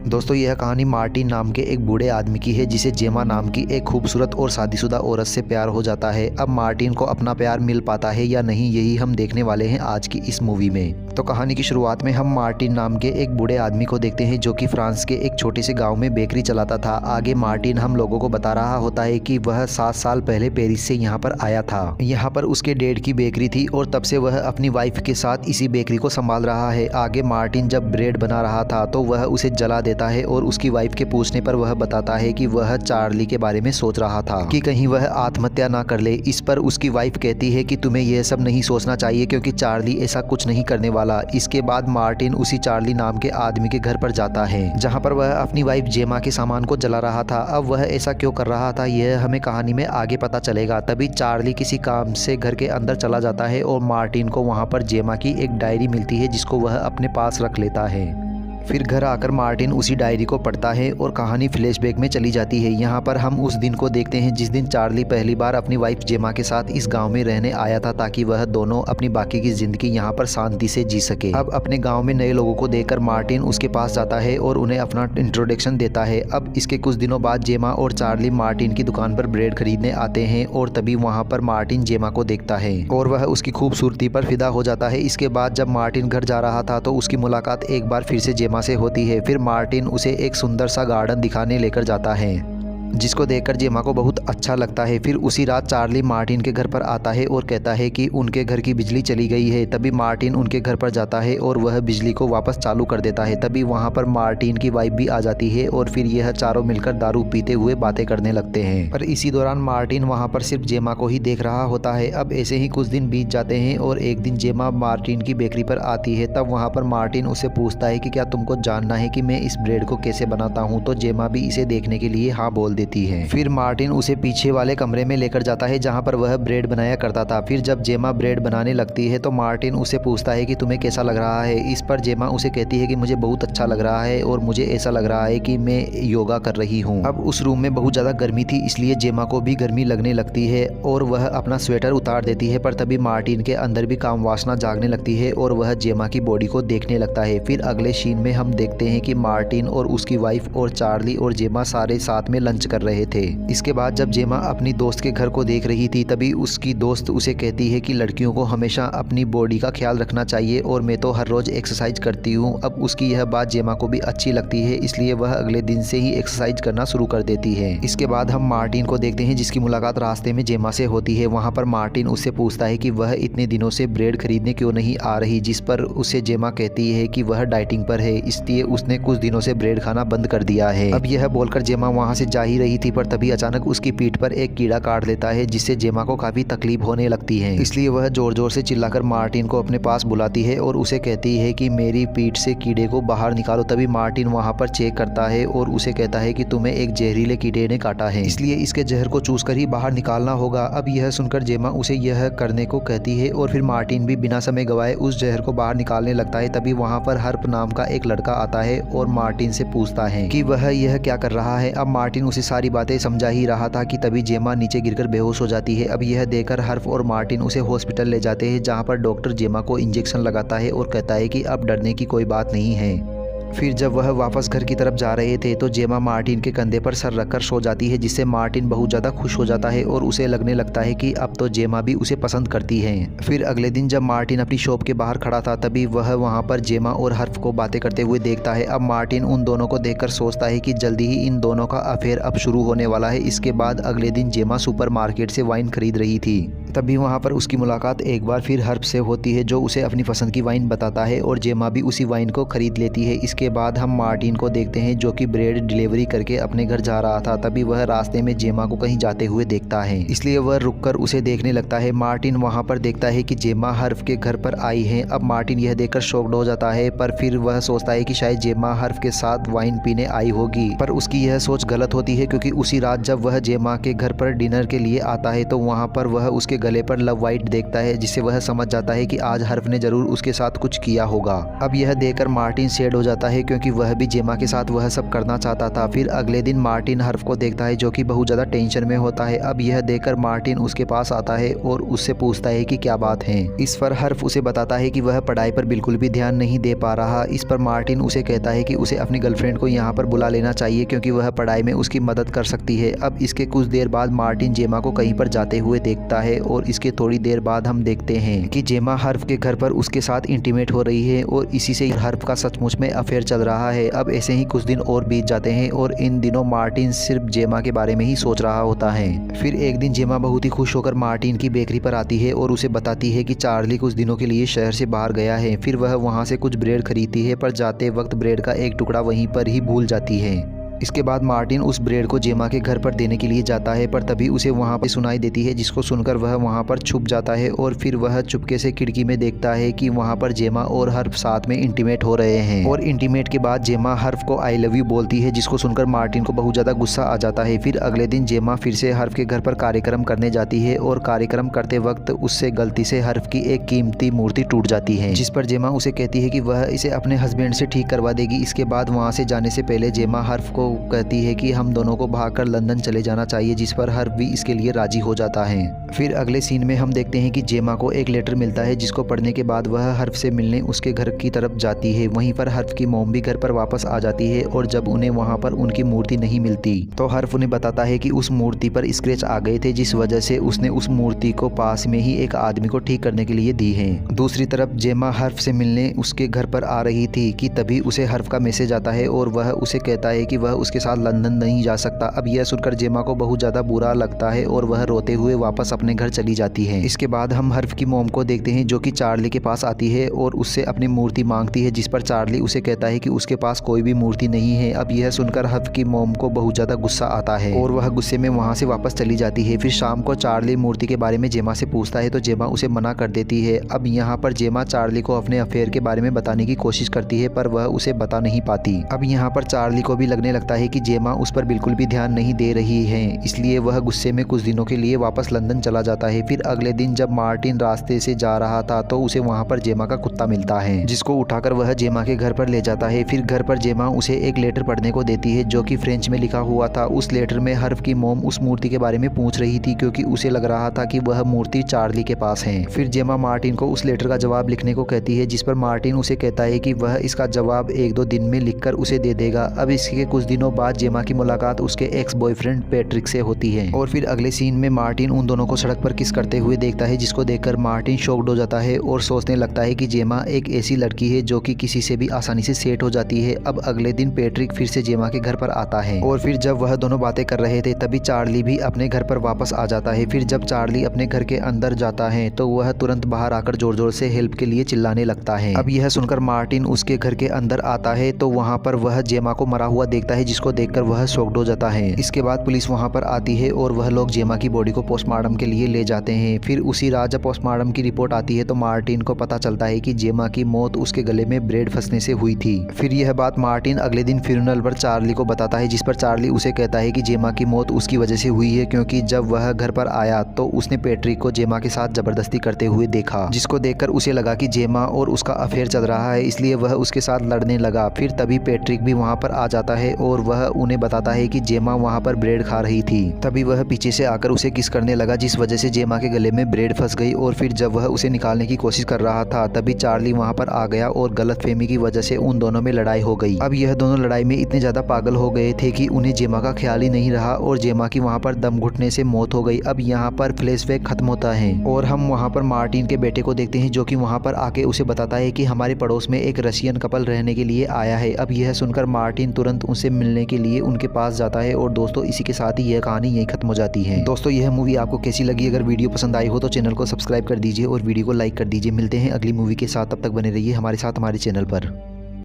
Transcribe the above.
दोस्तों यह कहानी मार्टिन नाम के एक बूढ़े आदमी की है जिसे जेमा नाम की एक खूबसूरत और शादीशुदा औरत से प्यार हो जाता है। अब मार्टिन को अपना प्यार मिल पाता है या नहीं, यही हम देखने वाले हैं आज की इस मूवी में। तो कहानी की शुरुआत में हम मार्टिन नाम के एक बूढ़े आदमी को देखते हैं जो कि फ्रांस के एक छोटे से गांव में बेकरी चलाता था। आगे मार्टिन हम लोगों को बता रहा होता है कि वह 7 साल पहले पेरिस से यहाँ पर आया था। यहाँ पर उसके डैड की बेकरी थी और तब से वह अपनी वाइफ के साथ इसी बेकरी को संभाल रहा है। आगे मार्टिन जब ब्रेड बना रहा था तो वह उसे जला देता है और उसकी वाइफ के पूछने पर वह बताता है कि वह चार्ली के बारे में सोच रहा था कि कहीं वह आत्महत्या ना कर ले। इस पर उसकी वाइफ कहती है कि तुम्हें यह सब नहीं सोचना चाहिए क्योंकि चार्ली ऐसा कुछ नहीं करने वाला। इसके बाद मार्टिन उसी चार्ली नाम के आदमी के घर पर जाता है जहां पर वह अपनी वाइफ जेमा के सामान को जला रहा था। अब वह ऐसा क्यों कर रहा था यह हमें कहानी में आगे पता चलेगा। तभी चार्ली किसी काम से घर के अंदर चला जाता है और मार्टिन को वहां पर जेमा की एक डायरी मिलती है जिसको वह अपने पास रख लेता है। फिर घर आकर मार्टिन उसी डायरी को पढ़ता है और कहानी फ्लैशबैक में चली जाती है। यहाँ पर हम उस दिन को देखते हैं जिस दिन चार्ली पहली बार अपनी वाइफ जेमा के साथ इस गांव में रहने आया था ताकि वह दोनों अपनी बाकी की ज़िंदगी यहाँ पर शांति से जी सके। अब अपने गांव में नए लोगों को देखकर मार्टिन उसके पास जाता है और उन्हें अपना इंट्रोडक्शन देता है। अब इसके कुछ दिनों बाद जेमा और चार्ली मार्टिन की दुकान पर ब्रेड खरीदने आते हैं और तभी वहाँ पर मार्टिन जेमा को देखता है और वह उसकी खूबसूरती पर फिदा हो जाता है। इसके बाद जब मार्टिन घर जा रहा था तो उसकी मुलाकात एक बार फिर से जेमा से होती है। फिर मार्टिन उसे एक सुंदर सा गार्डन दिखाने लेकर जाता है जिसको देखकर जेमा को बहुत अच्छा लगता है। फिर उसी रात चार्ली मार्टिन के घर पर आता है और कहता है कि उनके घर की बिजली चली गई है। तभी मार्टिन उनके घर पर जाता है और वह बिजली को वापस चालू कर देता है। तभी वहां पर मार्टिन की वाइफ भी आ जाती है और फिर यह चारों मिलकर दारू पीते हुए बातें करने लगते हैं। पर इसी दौरान मार्टिन वहां पर सिर्फ जेमा को ही देख रहा होता है। अब ऐसे ही कुछ दिन बीत जाते हैं और एक दिन जेमा मार्टिन की बेकरी पर आती है। तब वहाँ पर मार्टिन उसे पूछता है कि क्या तुमको जानना है कि मैं इस ब्रेड को कैसे बनाता हूँ। तो जेमा भी इसे देखने के लिए हाँ बोल देती है। फिर मार्टिन उसे पीछे वाले कमरे में लेकर जाता है जहां पर वह ब्रेड बनाया करता था। फिर जब जेमा ब्रेड बनाने लगती है तो मार्टिन उसे पूछता है कि तुम्हें कैसा लग रहा है। इस पर जेमा उसे कहती है कि मुझे बहुत अच्छा लग रहा है और मुझे ऐसा लग रहा है कि मैं योगा कर रही हूँ। अब उस रूम में बहुत ज़्यादा गर्मी थी इसलिए जेमा को भी गर्मी लगने लगती है और वह अपना स्वेटर उतार देती है। पर तभी मार्टिन के अंदर भी काम वासना जागने लगती है और वह जेमा की बॉडी को देखने लगता है। फिर अगले सीन में हम देखते हैं कि मार्टिन और उसकी वाइफ और चार्ली और जेमा सारे साथ में लंच कर रहे थे। इसके बाद जब जेमा अपनी दोस्त के घर को देख रही थी तभी उसकी दोस्त उसे कहती है कि लड़कियों को हमेशा अपनी बॉडी का ख्याल रखना चाहिए और मैं तो हर रोज एक्सरसाइज करती हूँ। अब उसकी यह बात जेमा को भी अच्छी लगती है इसलिए वह अगले दिन से ही एक्सरसाइज करना शुरू कर देती है। इसके बाद हम मार्टिन को देखते हैं जिसकी मुलाकात रास्ते में जेमा से होती है। वहाँ पर मार्टिन उससे पूछता है कि वह इतने दिनों से ब्रेड खरीदने क्यों नहीं आ रही, जिस पर उसे जेमा कहती है कि वह डाइटिंग पर है इसलिए उसने कुछ दिनों से ब्रेड खाना बंद कर दिया है। अब यह बोलकर जेमा वहाँ से जा ही रही थी पर तभी अचानक उसकी पीठ पर एक कीड़ा काट देता है जिससे जेमा को काफी तकलीफ होने लगती है। इसलिए वह जोर जोर से चिल्लाकर मार्टिन को अपने पास बुलाती है और उसे कहती है कि मेरी पीठ से कीड़े को बाहर निकालो। तभी मार्टिन वहां पर चेक करता है और उसे कहता है कि तुम्हें एक जहरीले कीड़े ने काटा है इसलिए इसके जहर को चूस कर ही बाहर निकालना होगा। अब यह सुनकर जेमा उसे यह करने को कहती है और फिर मार्टिन भी बिना समय गवाए उस जहर को बाहर निकालने लगता है। तभी वहां पर हर्प नाम का एक लड़का आता है और मार्टिन से पूछता है कि वह यह क्या कर रहा है। अब मार्टिन उसे सारी बातें समझा ही रहा था कि तभी जेमा नीचे गिरकर बेहोश हो जाती है। अब यह देखकर हर्फ और मार्टिन उसे हॉस्पिटल ले जाते हैं जहां पर डॉक्टर जेमा को इंजेक्शन लगाता है और कहता है कि अब डरने की कोई बात नहीं है। फिर जब वह वापस घर की तरफ जा रहे थे तो जेमा मार्टिन के कंधे पर सर रखकर सो जाती है जिससे मार्टिन बहुत ज़्यादा खुश हो जाता है और उसे लगने लगता है कि अब तो जेमा भी उसे पसंद करती है। फिर अगले दिन जब मार्टिन अपनी शॉप के बाहर खड़ा था तभी वह वहां पर जेमा और हर्फ को बातें करते हुए देखता है। अब मार्टिन उन दोनों को देखकर सोचता है कि जल्दी ही इन दोनों का अफेयर अब शुरू होने वाला है। इसके बाद अगले दिन जेमा सुपर मार्केट से वाइन खरीद रही थी तभी वहां पर उसकी मुलाकात एक बार फिर हर्फ से होती है जो उसे अपनी पसंद की वाइन बताता है और जेमा भी उसी वाइन को खरीद लेती है। इसके बाद हम मार्टिन को देखते हैं जो कि ब्रेड डिलीवरी करके अपने घर जा रहा था। तभी वह रास्ते में जेमा को कहीं जाते हुए देखता है इसलिए वह रुककर उसे देखने लगता है। मार्टिन वहां पर देखता है कि जेमा हर्फ के घर पर आई है। अब मार्टिन यह देखकर शॉक्ड हो जाता है पर फिर वह सोचता है कि शायद जेमा हर्फ के साथ वाइन पीने आई होगी। पर उसकी यह सोच गलत होती है क्योंकि उसी रात जब वह जेमा के घर पर डिनर के लिए आता है तो वहां पर वह उसके गले पर लव वाइट देखता है, जिससे वह समझ जाता है कि आज हर्फ ने जरूर उसके साथ कुछ किया होगा। अब यह देखकर मार्टिन सैड हो जाता है क्योंकि वह भी जेमा के साथ वह सब करना चाहता था। फिर अगले दिन मार्टिन हर्फ को देखता है जो कि बहुत ज़्यादा टेंशन में होता है। अब यह देखकर मार्टिन उसके पास आता है और उससे पूछता है कि क्या बात है। इस पर हर्फ उसे बताता है कि वह पढ़ाई पर बिल्कुल भी ध्यान नहीं दे पा रहा। इस पर मार्टिन उसे कहता है कि उसे अपनी गर्लफ्रेंड को यहाँ पर बुला लेना चाहिए क्योंकि वह पढ़ाई में उसकी मदद कर सकती है। अब इसके कुछ देर बाद मार्टिन जेमा को कहीं पर जाते हुए देखता है और इसके थोड़ी देर बाद हम देखते हैं कि जेमा हर्फ के घर पर उसके साथ इंटीमेट हो रही है और इसी से हर्फ का सचमुच में अफेयर चल रहा है। अब ऐसे ही कुछ दिन और बीत जाते हैं और इन दिनों मार्टिन सिर्फ जेमा के बारे में ही सोच रहा होता है। फिर एक दिन जेमा बहुत ही खुश होकर मार्टिन की बेकरी पर आती है और उसे बताती है कि चार्ली कुछ दिनों के लिए शहर से बाहर गया है। फिर वह वहाँ से कुछ ब्रेड खरीदती है पर जाते वक्त ब्रेड का एक टुकड़ा वहीं पर ही भूल जाती है। इसके बाद मार्टिन उस ब्रेड को जेमा के घर पर देने के लिए जाता है पर तभी उसे वहाँ पर सुनाई देती है, जिसको सुनकर वह वहाँ पर छुप जाता है और फिर वह चुपके से खिड़की में देखता है कि वहाँ पर जेमा और हर्फ साथ में इंटीमेट हो रहे हैं। और इंटीमेट के बाद जेमा हर्फ को आई लव यू बोलती है, जिसको सुनकर मार्टिन को बहुत ज़्यादा गुस्सा आ जाता है। फिर अगले दिन जेमा फिर से हर्फ के घर पर कार्यक्रम करने जाती है और कार्यक्रम करते वक्त उससे गलती से हर्फ की एक कीमती मूर्ति टूट जाती है, जिस पर जेमा उसे कहती है कि वह इसे अपने हस्बैंड से ठीक करवा देगी। इसके बाद वहाँ से जाने से पहले जेमा हर्फ को कहती है कि हम दोनों को भागकर लंदन चले जाना चाहिए, जिस पर हर्फ भी इसके लिए राजी हो जाता है। फिर अगले सीन में हम देखते हैं कि जेमा को एक लेटर मिलता है, जिसको पढ़ने के बाद वह हर्फ से मिलने उसके घर की तरफ जाती है। वहीं पर हर्फ की मॉम भी घर पर वापस आ जाती है और जब उन्हें वहां पर उनकी मूर्ति नहीं मिलती तो हर्फ उन्हें बताता है कि उस मूर्ति पर स्क्रैच आ गए थे, जिस वजह से उसने उस मूर्ति को पास में ही एक आदमी को ठीक करने के लिए दी है। दूसरी तरफ जेमा हर्फ से मिलने उसके घर पर आ रही थी कि तभी उसे हर्फ का मैसेज आता है और वह उसे कहता है कि वह उसके साथ लंदन नहीं जा सकता। अब यह सुनकर जेमा को बहुत ज़्यादा बुरा लगता है और वह रोते हुए वापस अपने घर चली जाती है। इसके बाद हम हर्फ की मॉम को देखते हैं जो कि चार्ली के पास आती है और उससे अपनी मूर्ति मांगती है, जिस पर चार्ली उसे कहता है कि उसके पास कोई भी मूर्ति नहीं है। अब यह सुनकर हर्फ की मॉम को बहुत ज़्यादा गुस्सा आता है और वह गुस्से में वहाँ से वापस चली जाती है। फिर शाम को चार्ली मूर्ति के बारे में जेमा से पूछता है तो जेमा उसे मना कर देती है। अब यहाँ पर जेमा चार्ली को अपने अफेयर के बारे में बताने की कोशिश करती है पर वह उसे बता नहीं पाती। अब यहाँ पर चार्ली को भी लगने लगता है कि जेमा उस पर बिल्कुल भी ध्यान नहीं दे रही है, इसलिए वह गुस्से में कुछ दिनों के लिए वापस लंदन चला जाता है। फिर अगले दिन जब मार्टिन रास्ते से जा रहा था तो उसे वहाँ पर जेमा का कुत्ता मिलता है, जिसको उठाकर वह जेमा के घर पर ले जाता है। फिर घर पर जेमा उसे एक लेटर पढ़ने को देती है जो कि फ्रेंच में लिखा हुआ था। उस लेटर में हर्फ की मॉम उस मूर्ति के बारे में पूछ रही थी क्योंकि उसे लग रहा था कि वह मूर्ति चार्ली के पास है। फिर जेमा मार्टिन को उस लेटर का जवाब लिखने को कहती है, जिस पर मार्टिन उसे कहता है कि वह इसका जवाब 1-2 दिन में लिखकर उसे दे देगा। अब इसके कुछ दिनों बाद जेमा की मुलाकात उसके एक्स बॉयफ्रेंड पैट्रिक से होती है और फिर अगले सीन में मार्टिन उन दोनों को सड़क पर किस करते हुए देखता है, जिसको देखकर मार्टिन शॉक्ड हो जाता है और सोचने लगता है कि जेमा एक ऐसी लड़की है जो कि किसी से भी आसानी से सेट हो जाती है। अब अगले दिन पैट्रिक फिर से जेमा के घर पर आता है और फिर जब वह दोनों बातें कर रहे थे तभी चार्ली भी अपने घर पर वापस आ जाता है। फिर जब चार्ली अपने घर के अंदर जाता है तो वह तुरंत बाहर आकर जोर जोर से हेल्प के लिए चिल्लाने लगता है। अब यह सुनकर मार्टिन उसके घर के अंदर आता है तो वहाँ पर वह जेमा को मरा हुआ देखता है, जिसको देखकर वह शॉक्ड हो जाता है। इसके बाद पुलिस वहाँ पर आती है और वह लोग जेमा की बॉडी को पोस्टमार्टम के लिए ले जाते हैं। फिर उसी रात जब पोस्टमार्टम की रिपोर्ट आती है तो मार्टिन को पता चलता है कि जेमा की मौत उसके गले में ब्रेड फंसने से हुई थी। फिर यह बात मार्टिन अगले दिन फ्यूनरल पर चार्ली को बताता है, जिस पर चार्ली उसे कहता है कि जेमा की मौत उसकी वजह से हुई है क्योंकि जब वह घर पर आया तो उसने पैट्रिक को जेमा के साथ जबरदस्ती करते हुए देखा, जिसको देखकर उसे लगा कि जेमा और उसका अफेयर चल रहा है, इसलिए वह उसके साथ लड़ने लगा। फिर तभी पैट्रिक भी वहाँ पर आ जाता है और वह उन्हें बताता है कि जेमा वहाँ पर ब्रेड खा रही थी। तभी वह पीछे से आकर उसे किस करने लगा, जिस वजह से जेमा के गले में ब्रेड फंस गई और फिर जब वह उसे निकालने की कोशिश कर रहा था तभी चार्ली वहाँ पर आ गया और गलतफहमी की वजह से उन दोनों में लड़ाई हो गई। अब यह दोनों लड़ाई में इतने ज़्यादा पागल हो गए थे कि उन्हें जेमा का ख्याल ही नहीं रहा और जेमा की वहाँ पर दम घुटने से मौत हो गई। अब यहाँ पर फ्लैशबैक खत्म होता है और हम वहाँ पर मार्टिन के बेटे को देखते हैं जो कि वहाँ पर आके उसे बताता है कि हमारे पड़ोस में एक रशियन कपल रहने के लिए आया है। अब यह सुनकर मार्टिन तुरंत उनसे मिलने के लिए उनके पास जाता है और दोस्तों इसी के साथ ही यह कहानी यहीं खत्म हो जाती है। दोस्तों यह मूवी आपको कैसी लगी? अगर वीडियो पसंद आई हो तो चैनल को सब्सक्राइब कर दीजिए और वीडियो को लाइक कर दीजिए। मिलते हैं अगली मूवी के साथ, तब तक बने रहिए हमारे साथ हमारे चैनल पर।